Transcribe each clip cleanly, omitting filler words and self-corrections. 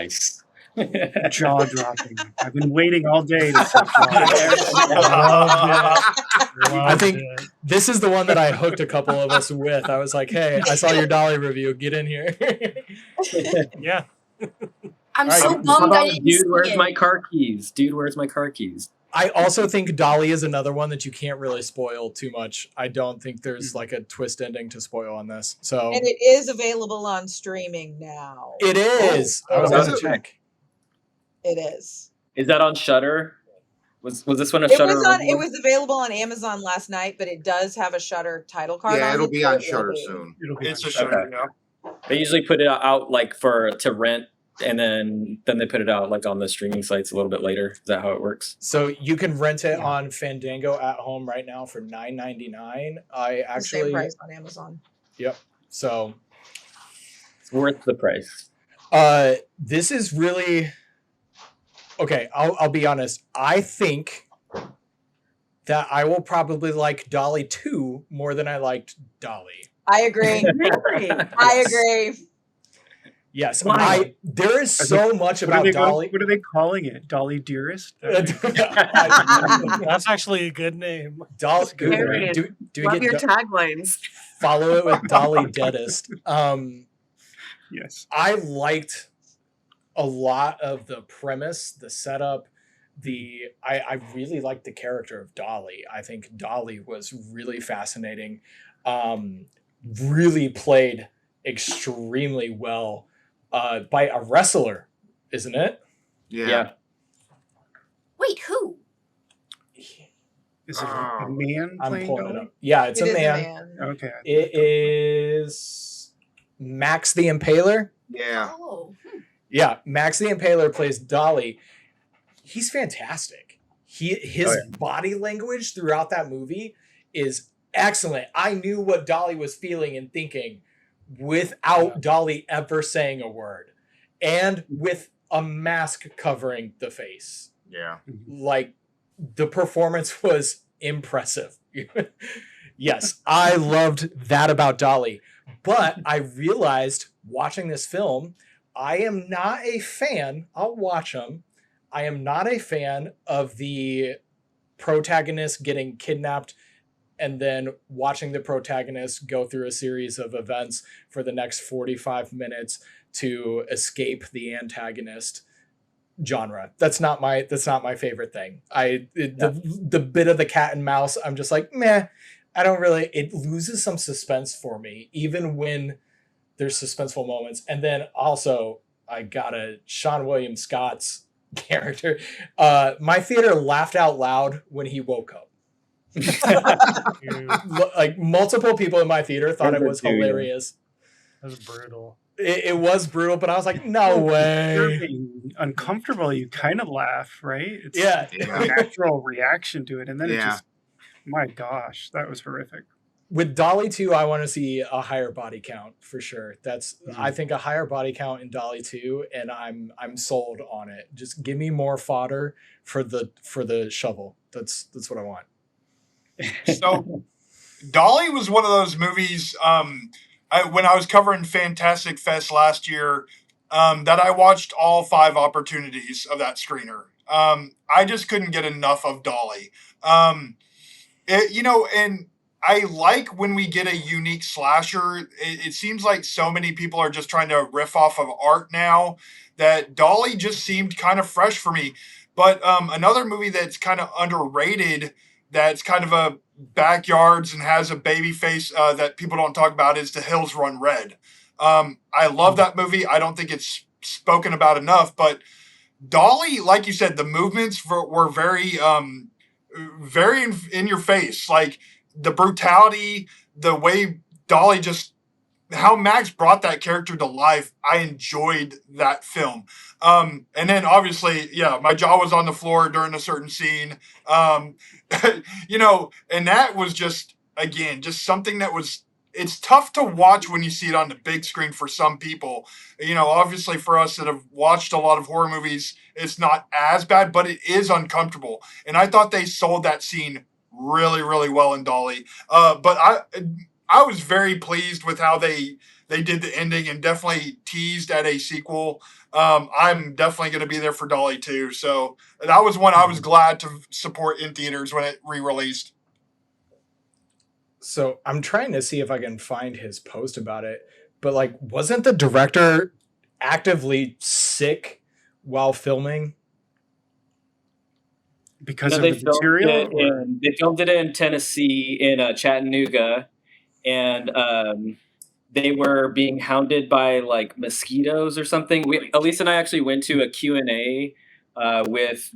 Nice. Jaw dropping. I've been waiting all day to say I think this is the one that I hooked a couple of us with. I was like, hey, I saw your Dolly review. Get in here. Yeah. I'm so bummed I didn't Dude, where's see my it. car keys? Dude, where's my car keys? I also think Dolly is another one that you can't really spoil too much. I don't think there's like a twist ending to spoil on this. So And it is available on streaming now. it is. I was going to check. It is. Is that on Shudder? Was this one a It Shudder? it was available on Amazon last night, but it does have a Shudder title card. Yeah, on it'll it, be so on it will Shudder be. soon. It's a Shudder, yeah. They usually put it out like to rent, and then they put it out like on the streaming sites a little bit later. Is that how it works? So you can rent it on Fandango at home right now for $9.99. I actually Same price on Amazon. Yep. So It's worth the price. this is really okay. I'll be honest. I think that I will probably like Dolly 2 more than I liked Dolly. I agree. I agree. Yes, Why? there is so much about Dolly. What are they calling it? Dolly Dearest? That's actually a good name. Dolly, Period. do we Love get your taglines. follow it with Dolly Deadest? Yes. I liked a lot of the premise, the setup. I really liked the character of Dolly. I think Dolly was really fascinating. Really played extremely well by a wrestler, isn't it? Yeah. Wait, who? Is it a man I'm playing pulling Dolly? it up. Yeah, it's It a is man. Okay. It is Max the Impaler. Yeah. Oh. Yeah, Max the Impaler plays Dolly. He's fantastic. His body language throughout that movie is excellent. I knew what Dolly was feeling and thinking without Dolly ever saying a word, and with a mask covering the face. Yeah. Like, the performance was impressive. Yes, I loved that about Dolly. But I realized watching this film, I am not a fan. I'll watch them. I am not a fan of the protagonist getting kidnapped and then watching the protagonist go through a series of events for the next 45 minutes to escape the antagonist genre. That's not my favorite thing. The bit of the cat and mouse, I'm just like, meh. I don't really, it loses some suspense for me, even when there's suspenseful moments. And then also, I got a Seann William Scott's character. My theater laughed out loud when he woke up. Like, multiple people in my theater thought it was hilarious. That was brutal. It was brutal, but I was like, no way. You're being uncomfortable. You kind of laugh, right? It's Yeah. a natural reaction to it. And then it Yeah. just, my gosh, that was horrific. With Dolly 2, I want to see a higher body count for sure. I think a higher body count in Dolly 2, and I'm sold on it. Just give me more fodder for the shovel. That's what I want. So, Dolly was one of those movies. When I was covering Fantastic Fest last year, that I watched all 5 opportunities of that screener. I just couldn't get enough of Dolly. And I like when we get a unique slasher. It seems like so many people are just trying to riff off of art now that Dolly just seemed kind of fresh for me. But another movie that's kind of underrated, that's kind of a backyards and has a baby face that people don't talk about, is The Hills Run Red. I love that movie. I don't think it's spoken about enough, but Dolly, like you said, the movements were very, very in your face. Like, the brutality, the way Dolly how Max brought that character to life. I enjoyed that film. And then obviously, my jaw was on the floor during a certain scene. And that was just something that was, it's tough to watch when you see it on the big screen for some people. Obviously for us that have watched a lot of horror movies, it's not as bad, but it is uncomfortable. And I thought they sold that scene really, really well in Dolly. But I was very pleased with how they did the ending and definitely teased at a sequel. I'm definitely going to be there for Dolly too. So that was one I was glad to support in theaters when it re-released. So I'm trying to see if I can find his post about it, but like, wasn't the director actively sick while filming? Because of they the material? they filmed it in Tennessee, in Chattanooga, and they were being hounded by like mosquitoes or something. Aleece and I actually went to a Q&A with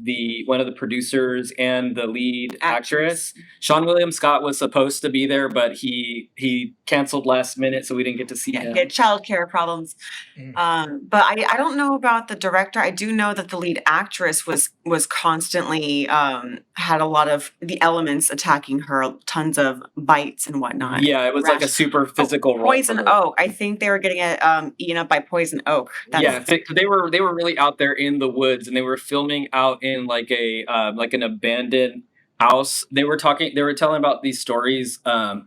one of the producers and the lead actress. Seann William Scott was supposed to be there, but he canceled last minute, so we didn't get to see him. He had childcare problems. But I don't know about the director. I do know that the lead actress was constantly had a lot of the elements attacking her, tons of bites and whatnot. Yeah, it was like a super physical role. Poison oak. I think they were getting it eaten up by poison oak. They were really out there in the woods, and they were filming out in like an abandoned house. They were telling about these stories, how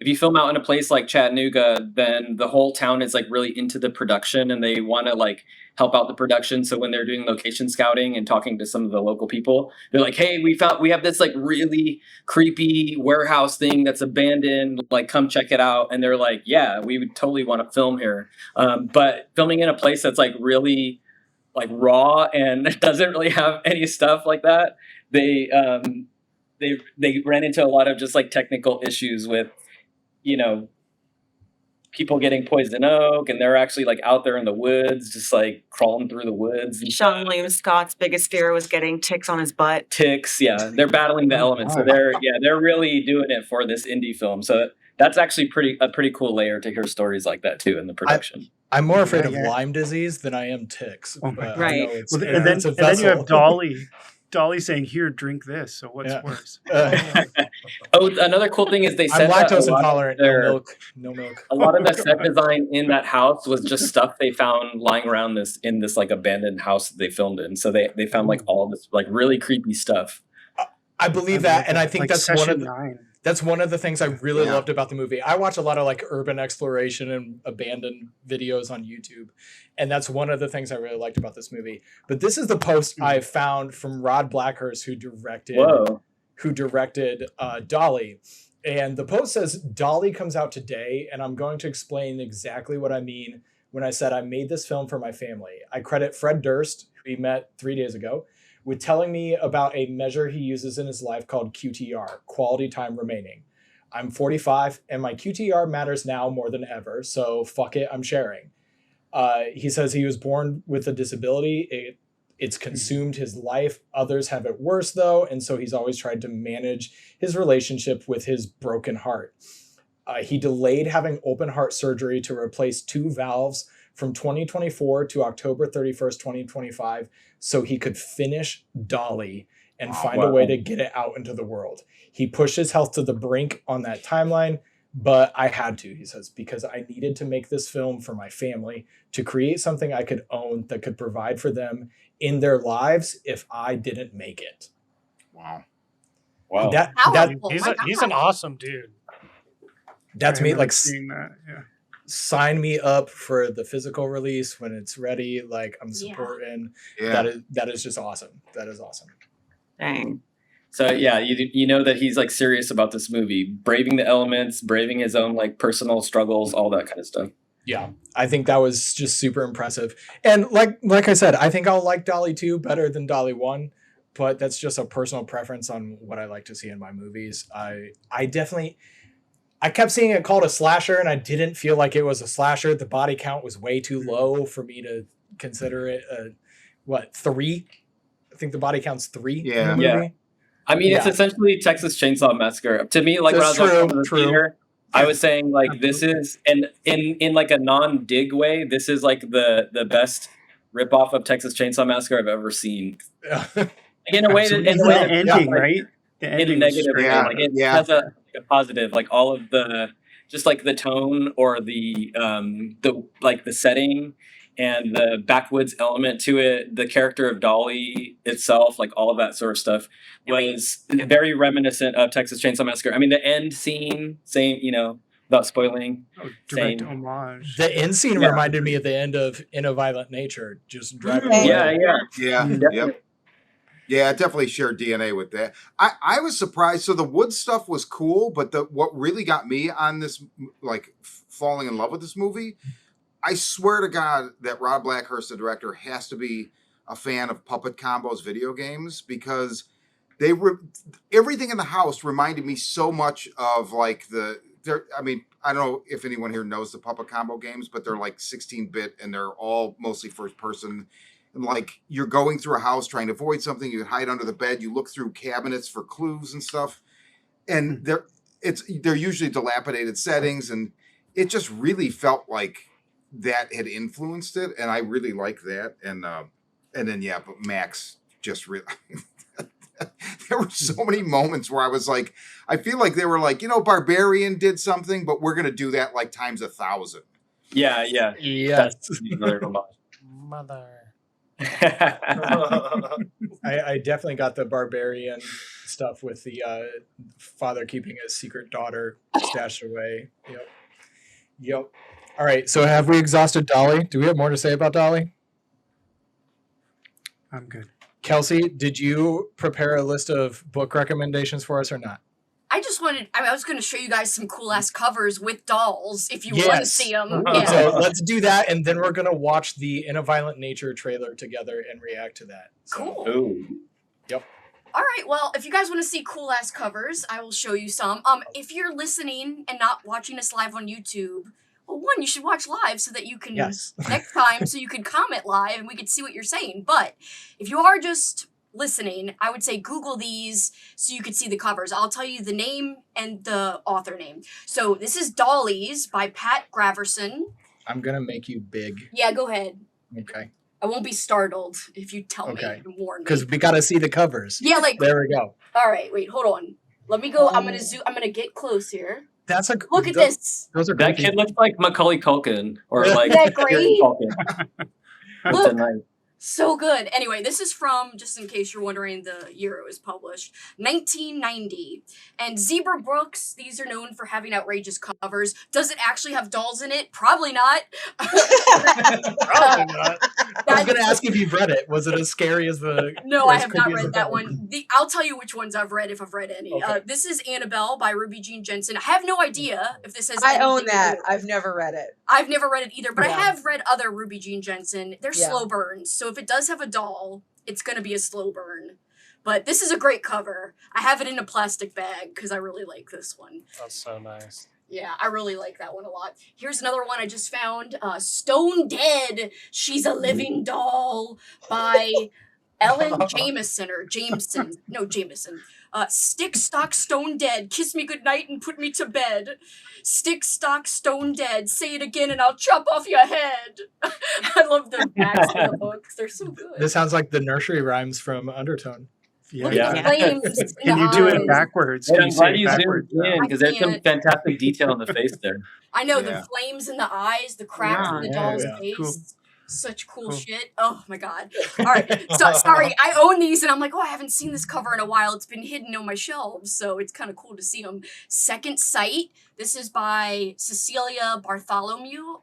if you film out in a place like Chattanooga, then the whole town is like really into the production, and they want to like help out the production. So when they're doing location scouting and talking to some of the local people, they're like, "Hey, we have this like really creepy warehouse thing that's abandoned. Like, come check it out." And they're like, "Yeah, we would totally want to film here." But filming in a place that's like really like raw and doesn't really have any stuff like that, they ran into a lot of just like technical issues with, people getting poison oak, and they're actually like out there in the woods, just like crawling through the woods. Seann William Scott's biggest fear was getting ticks on his butt. Ticks, yeah. They're battling the elements. So they're really doing it for this indie film. So that's actually a pretty cool layer to hear stories like that too in the production. I'm more afraid of Lyme disease than I am ticks. Oh my but God. Right. And then you have Dolly saying, "Here, drink this." So what's worse? Another cool thing is they said I'm lactose intolerant. No milk. A lot of the set design in that house was just stuff they found lying around in this like abandoned house that they filmed in. So they found like all this like really creepy stuff. I believe that, and I think like that's one of the things I really Yeah. loved about the movie. I watch a lot of like urban exploration and abandoned videos on YouTube, and that's one of the things I really liked about this movie. But this is the post I found from Rod Blackhurst, who directed Dolly. And the post says, "Dolly comes out today, and I'm going to explain exactly what I mean when I said I made this film for my family. I credit Fred Durst, who we met 3 days ago, with telling me about a measure he uses in his life called QTR, quality time remaining. I'm 45, and my QTR matters now more than ever, so fuck it, I'm sharing." He says he was born with a disability. It's consumed his life. Others have it worse, though, and so he's always tried to manage his relationship with his broken heart. He delayed having open heart surgery to replace 2 valves from 2024 to October 31st, 2025, so he could finish Dolly and find a way to get it out into the world. He pushed his health to the brink on that timeline, but I had to, he says, because I needed to make this film for my family, to create something I could own that could provide for them in their lives if I didn't make it. Wow. He's an awesome dude. That's me. Like, seeing that. Yeah. sign me up for the physical release when it's ready. Like, I'm supporting. Yeah. That is just awesome. That is awesome. Dang. So yeah, you know that he's like serious about this movie, braving the elements, braving his own like personal struggles, all that kind of stuff. Yeah, I think that was just super impressive. And like I said, I think I'll like Dolly 2 better than Dolly 1, but that's just a personal preference on what I like to see in my movies. I kept seeing it called a slasher, and I didn't feel like it was a slasher. The body count was way too low for me to consider it 3? I think the body count's 3 in the movie. Yeah. I mean, it's essentially Texas Chainsaw Massacre. To me, like That's when I was watching the true. theater, I was saying like this is, and in like a non-dig way, this is like the best ripoff of Texas Chainsaw Massacre I've ever seen. Like, in a way that, ending, right? The in a ending negative way, Yeah. like it has a positive, like all of the just like the tone or the like the setting and the backwoods element to it, the character of Dolly itself, like all of that sort of stuff, was very reminiscent of Texas Chain Saw Massacre. I mean, the end scene, same, without spoiling. Direct Same. homage. The end scene Yeah. reminded me of the end of In a Violent Nature, just driving Mhm. away. Yeah. Yep. Yeah, it definitely shared DNA with that. I was surprised. So the wood stuff was cool, but what really got me on this, like falling in love with this movie, I swear to God that Rob Blackhurst, the director, has to be a fan of Puppet Combo's video games, because everything in the house reminded me so much of like I mean, I don't know if anyone here knows the Puppet Combo games, but they're like 16-bit and they're all mostly first person. And like you're going through a house trying to avoid something, you hide under the bed, you look through cabinets for clues and stuff. And they're usually dilapidated settings, and it just really felt like that had influenced it, and I really like that. And then but Max just really there were so many moments where I was like, I feel like they were like, Barbarian did something, but we're gonna do that like times 1,000. Yeah. Yes. That's another homage. Mother. I definitely got the Barbarian stuff with the father keeping his secret daughter stashed away. Yep. All right. So have we exhausted Dolly? Do we have more to say about Dolly? I'm good. Kelsi, did you prepare a list of book recommendations for us or not? I was going to show you guys some cool ass covers with dolls if you want to see them. Yeah. So let's do that, and then we're going to watch the In a Violent Nature trailer together and react to that. So, Cool. Ooh. Yep. All right. Well, if you guys want to see cool ass covers, I will show you some. If you're listening and not watching us live on YouTube, well, one, you should watch live so that you can Yes. next time, so you can comment live and we can see what you're saying. But if you are just listening, I would say Google these so you could see the covers. I'll tell you the name and the author name. So this is Dolly's by Pat Graverson. I'm going to make you big. Yeah, go ahead. Okay. I won't be startled if you tell me Okay. and warn me. Because we got to see the covers. Yeah, like, There we go. all right, wait, hold on. Let me go. I'm going to get close here. That's Look at this. Those are That great. kid looks like Macaulay Culkin, or like Isn't that great? Kieran Culkin. That's Look. a nice. So good. Anyway, this is from, just in case you're wondering, the year it was published, 1990. And Zebra Books, these are known for having outrageous covers. Does it actually have dolls in it? Probably not. Probably not. I was going to ask if you've read it. Was it as scary as the... No, or I as have not creepy as read the that cover? one. I'll tell you which ones I've read if I've read any. Okay. This is Annabelle by Ruby Jean Jensen. I have no idea if this has I anything own to that. do- I've never read it. I've never read it either, but I Yeah. have read other Ruby Jean Jensen. They're Yeah. slow burns, so if it does have a doll, it's going to be a slow burn. But this is a great cover. I have it in a plastic bag because I really like this one. That's so nice. Yeah, I really like that one a lot. Here's another one I just found. Stone Dead, She's a Living Doll by Ellen Jameson. Stick, stock, stone dead. Kiss me goodnight and put me to bed. Stick, stock, stone dead. Say it again and I'll chop off your head. I love the backs of the books. They're so good. This sounds like the nursery rhymes from Undertone. Look Yeah. at the flames. in Can the you do it eyes. backwards? And Can I'm you say glad it you zoomed backwards? in, because there's some can't. fantastic detail in the face there. I know Yeah. the flames in the eyes, the cracks in the Yeah, doll's yeah. face. Cool. Such cool Cool. shit. Oh my god. All right. So sorry, I own these and I'm like, oh, I haven't seen this cover in a while. It's been hidden on my shelves, so it's kind of cool to see them. Second Sight. This is by Cecilia Bartholomew.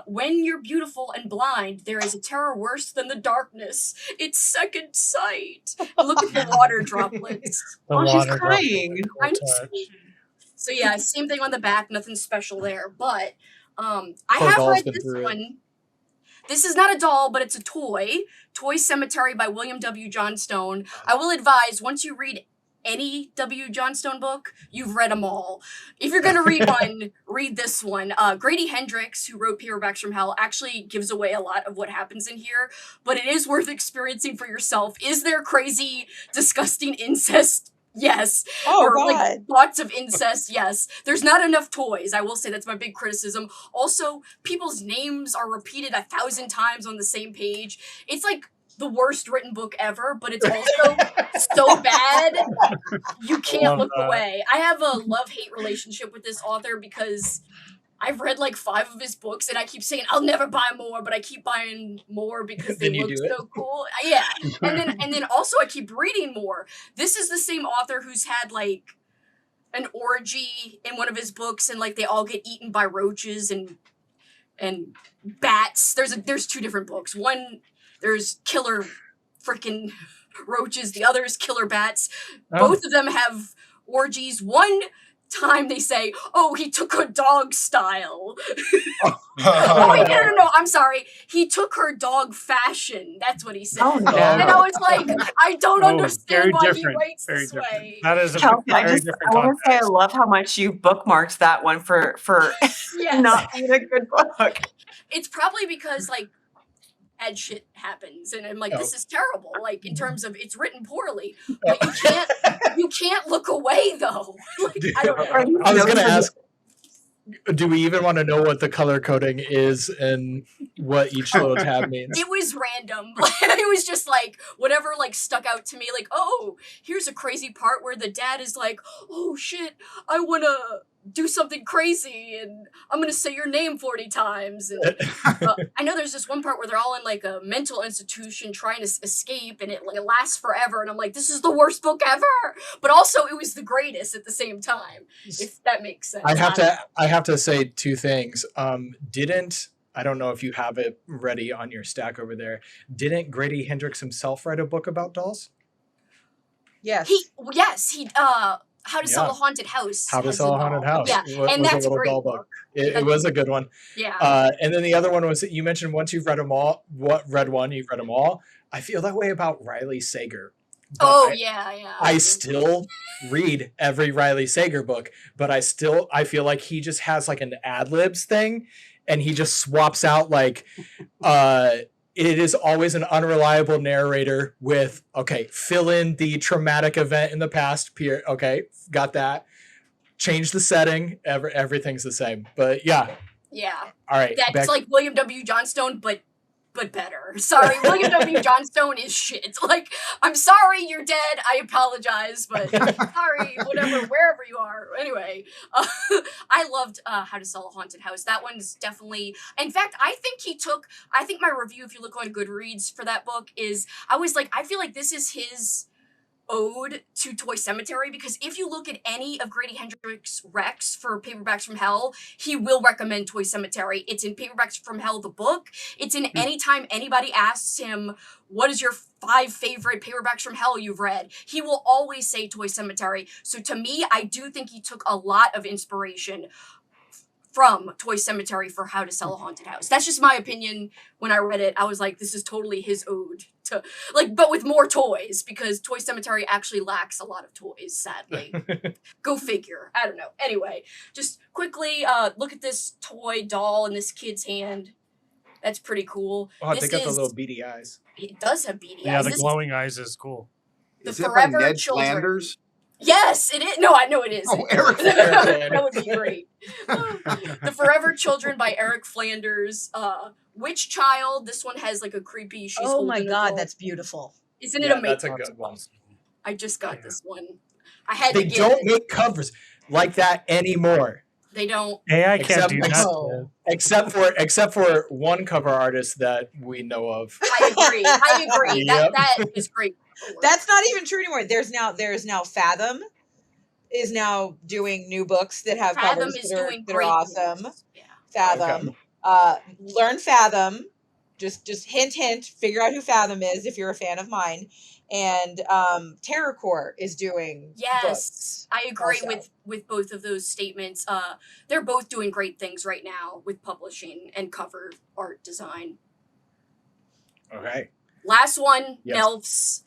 When you're beautiful and blind, there is a terror worse than the darkness. It's second sight. Look at the water droplets. The Oh, she's water drop crying. is a cool I'm touch. So yeah, same thing on the back, nothing special there. But I Poor have doll's read been this through it. one. This is not a doll, but it's a toy. Toy Cemetery by William W. Johnstone. I will advise, once you read any W. Johnstone book, you've read them all. If you're gonna read one, read this one. Grady Hendrix, who wrote Paperbacks from Hell, actually gives away a lot of what happens in here, but it is worth experiencing for yourself. Is there crazy, disgusting incest? Yes. Oh, Or God. like lots of incest, yes. There's not enough toys. I will say that's my big criticism. Also, people's names are repeated 1,000 times on the same page. It's like the worst written book ever, but it's also so bad you can't Love look that. away. I have a love-hate relationship with this author because I've read like 5 of his books, and I keep saying I'll never buy more, but I keep buying more because they Then you look do it. so cool. Yeah, and then also I keep reading more. This is the same author who's had like an orgy in one of his books, and like they all get eaten by roaches and bats. There's 2 different books. One, there's killer freaking roaches. The other is killer bats. Both of them have orgies. One time they say, "Oh, he took her dog style." Oh wait, no. I'm sorry. He took her dog fashion. That's what he said. Oh, no. And I was like, I don't very understand why he different, writes very this different. way. That is a Kelsi, very different I want to say I context. love how much you bookmarked that one for Yes. not being a good book. It's probably because like bad shit happens, and I'm like, this is terrible. Like in terms of it's written poorly, but you can't look away though. Like I don't know. I was going to ask, do we even want to know what the color coding is and what each little tab means? It was random. It was just like whatever like stuck out to me. Like, oh, here's a crazy part where the dad is like, oh shit, I wanna do something crazy and I'm gonna say your name 40 times. And I know there's this one part where they're all in like a mental institution trying to escape, and it like lasts forever. And I'm like, this is the worst book ever. But also, it was the greatest at the same time. If that makes sense. I have to say 2 things. I don't know if you have it ready on your stack over there. Didn't Grady Hendrix himself write a book about dolls? Yes. He How to Sell a Haunted House. How to has Sell a doll. Haunted House. Yeah, and was that's a a little great doll book. It was a good one. Yeah. And then the other one was that you mentioned once you've read them all. Read one, you've read them all. I feel that way about Riley Sager. But Yeah. I still read every Riley Sager book, but I feel like he just has like an ad libs thing, and he just swaps out like it is always an unreliable narrator with, okay, fill in the traumatic event in the past. Okay, got that. Change the setting. Everything's the same. But yeah. Yeah. All right. That's like William W. Johnstone, but better. Sorry, William W. Johnstone is shit. Like, I'm sorry you're dead. I apologize, but sorry, whatever, wherever you are. Anyway, I loved How to Sell a Haunted House. That one's definitely. In fact, I think my review, if you look on Goodreads for that book, is I feel like this is his ode to Toy Cemetery, because if you look at any of Grady Hendrix recs for Paperbacks from Hell, he will recommend Toy Cemetery. It's in Paperbacks from Hell, the book. It's in anytime anybody asks him, what is your 5 favorite Paperbacks from Hell you've read? He will always say Toy Cemetery. So to me, I do think he took a lot of inspiration from Toy Cemetery for How to Sell a Haunted House. That's just my opinion. When I read it, I was like, this is totally his ode to, like, but with more toys, because Toy Cemetery actually lacks a lot of toys, sadly. Go figure. I don't know. Anyway, just quickly look at this toy doll in this kid's hand. That's pretty cool. Oh, they got the little beady eyes. It does have beady eyes. Yeah, the glowing eyes is cool. The Is it by Forever Ned Children. Flanders? Yes, it is. No, I know it is. Oh, Eric That would be great. The Forever Children by Eric Flanders. Witch Child. This one has like a creepy. She's Oh my holding a God, doll. that's beautiful. Isn't it Yeah, amazing? that's a good one. I just got this one. I had They to get don't it. make covers like that anymore. They don't. AI can't Except- do that. Except for one cover artist that we know of. I agree. Yep. That is great. That's not even true anymore. There's now Fathom is now doing new books that have Fathom covers is that are, doing that are great. awesome. things. Yeah. Fathom. Learn Fathom. Just hint, figure out who Fathom is if you're a fan of mine. And Terrorcore is doing Yes, books I agree also. with both of those statements. They're both doing great things right now with publishing and cover art design. Okay. Last one, Yes. Nelfs.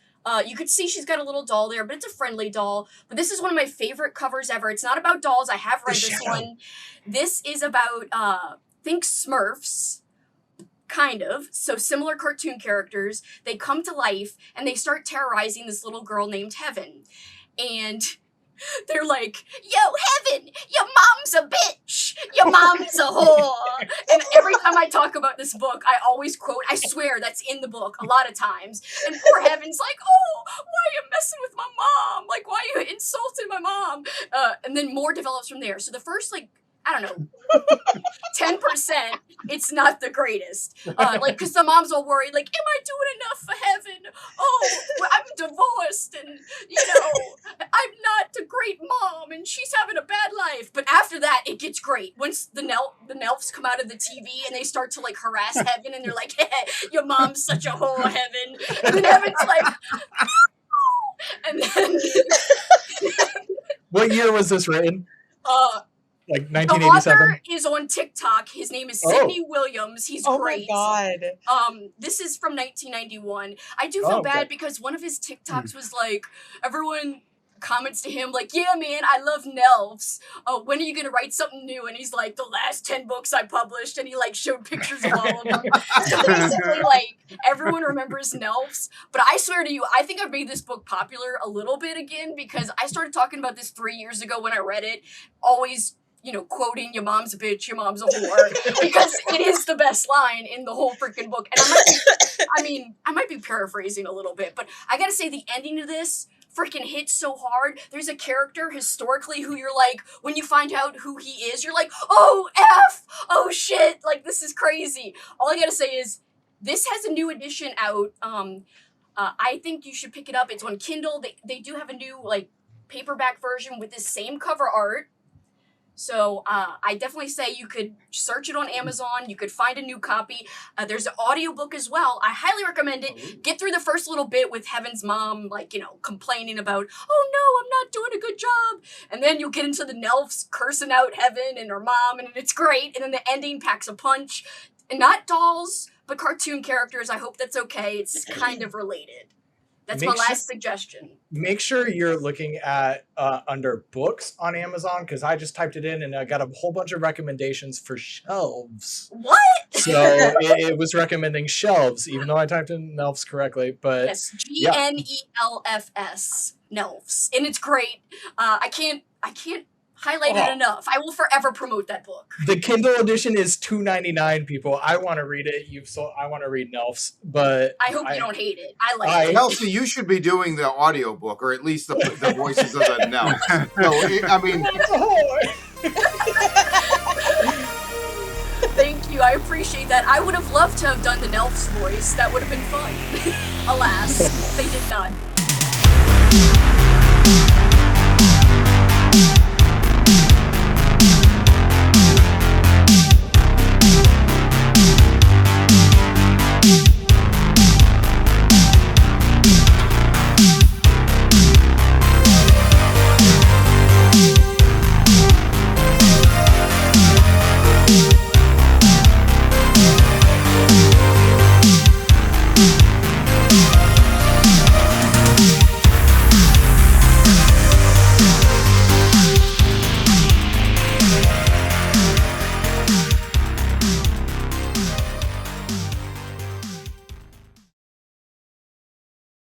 You could see she's got a little doll there, but it's a friendly doll. But this is one of my favorite covers ever. It's not about dolls. I have read The this shadow. one. This is about think Smurfs. Kind of. So similar cartoon characters. They come to life and they start terrorizing this little girl named Heaven. And they're like, yo, Heaven, your mom's a bitch. Your mom's a whore. And every time I talk about this book, I always quote, I swear that's in the book a lot of times. And poor Heaven's like, oh, why are you messing with my mom? Like, why are you insulting my mom? And then more develops from there. So the first, I don't know, 10%, it's not the greatest. Like, because the mom's all worried, like, am I doing enough for heaven? Oh, well, I'm divorced, and, I'm not a great mom, and she's having a bad life. But after that, it gets great. Once the Nelfs come out of the TV, and they start to, like, harass Heaven, and they're like, hey, your mom's such a whore, Heaven. And then Heaven's like, no! And then... What year was this written? Like The 1987? author is on TikTok. His name is Sidney Williams. He's great. My God. This is from 1991. I do feel bad because one of his TikToks was like, everyone comments to him like, yeah, man, I love Nelfs. When are you going to write something new? And he's like, the last 10 books I published. And he like showed pictures of all of them. So basically, like, everyone remembers Nelfs. But I swear to you, I think I've made this book popular a little bit again because I started talking about this 3 years ago when I read it. Always, quoting your mom's a bitch, your mom's a whore, because it is the best line in the whole freaking book. And I might be paraphrasing a little bit, but I gotta say the ending of this freaking hits so hard. There's a character historically who you're like, when you find out who he is, you're like, oh, F, oh shit, like this is crazy. All I gotta say is this has a new edition out. I think you should pick it up. It's on Kindle. They do have a new like paperback version with this same cover art. So I definitely say you could search it on Amazon. You could find a new copy. There's an audiobook as well. I highly recommend it. Get through the first little bit with Heaven's mom, like, complaining about, oh no, I'm not doing a good job. And then you'll get into the Nelfs cursing out Heaven and her mom, and it's great. And then the ending packs a punch. And not dolls, but cartoon characters. I hope that's okay. It's kind of related. That's my last suggestion. Make sure you're looking at under books on Amazon, because I just typed it in and I got a whole bunch of recommendations for shelves. What? So it was recommending shelves, even though I typed in Nelfs correctly. But yes, GNELFS, Nelfs, and it's great. I can't highlight it enough. I will forever promote that book. The Kindle edition is $2.99, people. I want to read it. I want to read Nelfs, but I hope you don't hate it. I like it. Kelsi, you should be doing the audiobook, or at least the voices of the Nelfs. Thank you. I appreciate that. I would have loved to have done the Nelfs voice. That would have been fun. Alas, they did not.